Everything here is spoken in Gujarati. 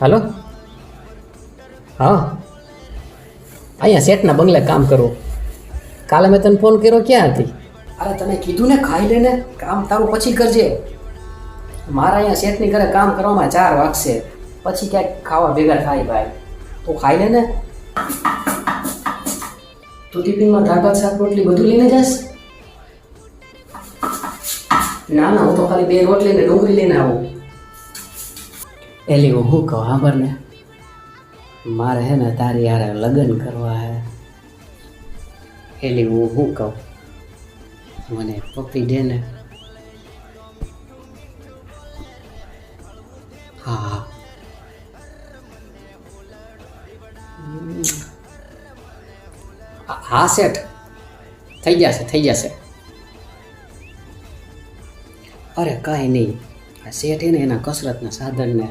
હાલો. હા, અહીંયા શેઠના બંગલે કામ કરું. કાલે મેં તને ફોન કર્યો, ક્યાં હતી? અરે તને કીધું ને, ખાઈ લે ને, કામ તારું પછી કરજે. મારા અહીંયા શેઠની ઘરે કામ કરવામાં 4 વાગશે, પછી ક્યાંક ખાવા ભેગા થાય ભાઈ. તું ખાઈ લે ને. તું ટિફિનમાં દાળ ભાત શાક રોટલી બધું લઈને જાસ? ના ના, હું તો ખાલી 2 રોટલી ને ડુંગળી લઈને આવું. એલી હું કહું સાંભળ ને, મારે હે ને તારી યાર લગ્ન કરવા હે. એલી હું શું કહું, મને પપ્પી દે ને. હા હા શેઠ, થઈ જશે થઈ જશે. અરે કાંઈ નહીં, આ શેઠ એને એના કસરતના સાધનને